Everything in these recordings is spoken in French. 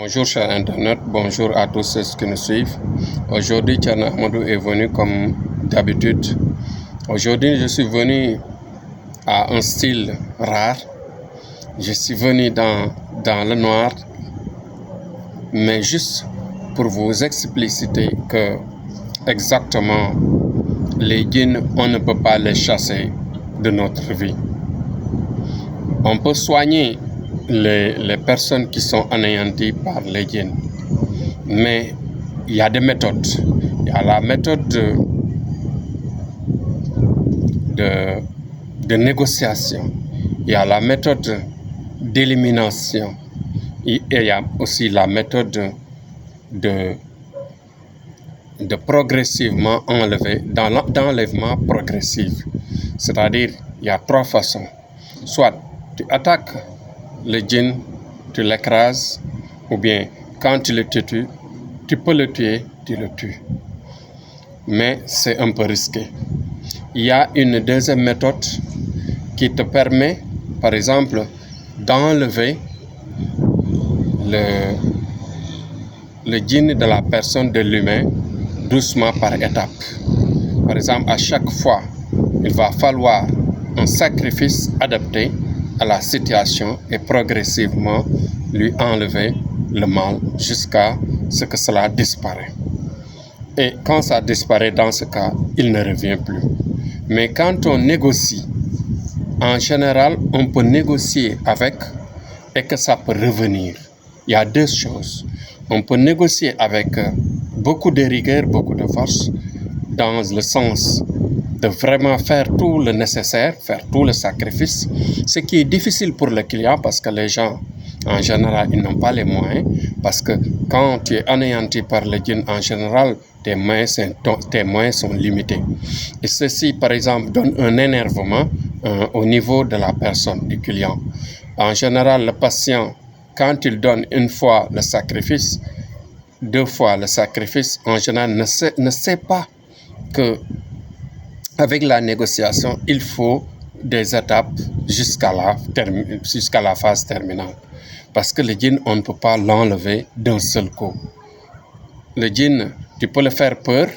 Bonjour chers internautes, bonjour à tous ceux qui nous suivent. Aujourd'hui, Thierno Ahmadou est venu comme d'habitude. Aujourd'hui, je suis venu à un style rare. Je suis venu dans le noir, mais juste pour vous expliciter que exactement les djinns, on ne peut pas les chasser de notre vie. On peut soigner les personnes qui sont anéanties par les djinns, mais il y a des méthodes. Il y a la méthode de négociation, il y a la méthode d'élimination, et il y a aussi la méthode de progressivement enlever, d'enlèvement progressif. C'est-à-dire, il y a trois façons. Soit tu attaques le djinn, tu l'écrases, ou bien quand tu le tues, tu peux le tuer, tu le tues. Mais c'est un peu risqué. Il y a une deuxième méthode qui te permet, par exemple, d'enlever le djinn de la personne, de l'humain, doucement par étapes. Par exemple, à chaque fois, il va falloir un sacrifice adapté à la situation et progressivement lui enlever le mal jusqu'à ce que cela disparaît. Et quand ça disparaît, dans ce cas, il ne revient plus. Mais quand on négocie, en général, on peut négocier avec et que ça peut revenir. Il y a deux choses. On peut négocier avec beaucoup de rigueur, beaucoup de force, dans le sens de vraiment faire tout le nécessaire, faire tout le sacrifice, ce qui est difficile pour le client parce que les gens, en général, ils n'ont pas les moyens, parce que quand tu es anéanti par le djinn, en général, tes moyens sont limités. Et ceci, par exemple, donne un énervement au niveau de la personne, du client. En général, le patient, quand il donne une fois le sacrifice, deux fois le sacrifice, en général, ne sait pas que avec la négociation, il faut des étapes jusqu'à la phase terminale. Parce que le djinn, on ne peut pas l'enlever d'un seul coup. Le djinn, tu peux le faire peur,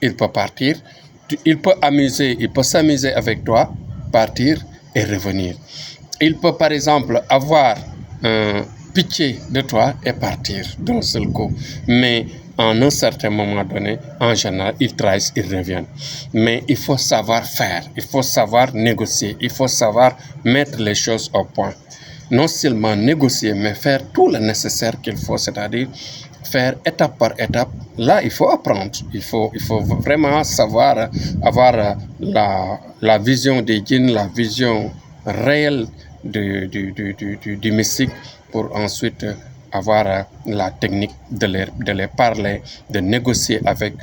il peut partir. Il peut s'amuser avec toi, partir et revenir. Il peut par exemple avoir pitié de toi et partir d'un seul coup. Mais en un certain moment donné, en général, ils trahissent, ils reviennent. Mais il faut savoir faire, il faut savoir négocier, il faut savoir mettre les choses au point. Non seulement négocier, mais faire tout le nécessaire qu'il faut, c'est-à-dire faire étape par étape. Là, il faut apprendre, il faut vraiment savoir avoir la vision des djinns, la vision réelle du mystique pour ensuite avoir la technique de les parler, de négocier avec,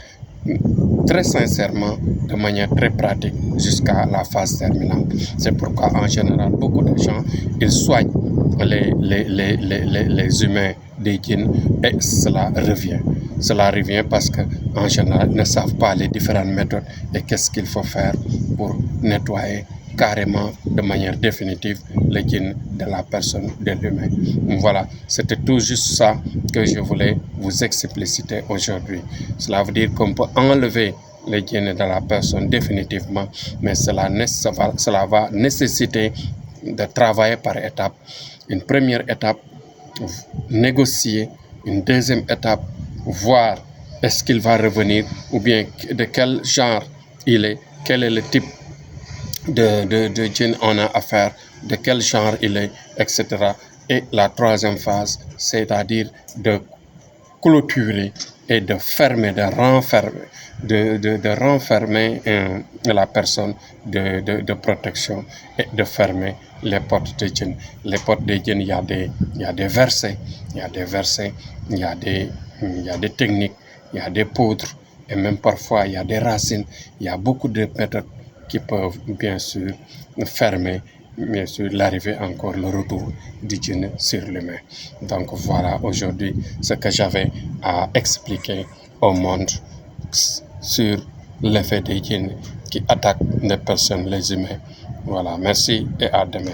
très sincèrement, de manière très pratique, jusqu'à la phase terminale. C'est pourquoi, en général, beaucoup de gens, ils soignent les humains des djinns et cela revient. Cela revient parce qu'en général, ils ne savent pas les différentes méthodes et qu'est-ce qu'il faut faire pour nettoyer carrément, de manière définitive, le djinn de la personne, de l'humain. Voilà, c'était tout juste ça que je voulais vous expliciter aujourd'hui. Cela veut dire qu'on peut enlever le djinn de la personne définitivement, mais cela va nécessiter de travailler par étapes. Une première étape, négocier. Une deuxième étape, voir est-ce qu'il va revenir ou bien de quel genre il est, quel est le type de djinn on a affaire, de quel genre il est, etc. Et la troisième phase, c'est-à-dire de clôturer et de fermer, de renfermer la personne de protection et de fermer les portes de djinn. Les portes de djinn, il y a des versets, il y a des techniques, il y a des poudres et même parfois il y a des racines. Il y a beaucoup de méthodes qui peuvent bien sûr fermer, bien sûr, l'arrivée encore, le retour du djinn sur l'humain. Donc voilà aujourd'hui ce que j'avais à expliquer au monde sur l'effet des djinns qui attaquent les personnes, les humains. Voilà, merci et à demain.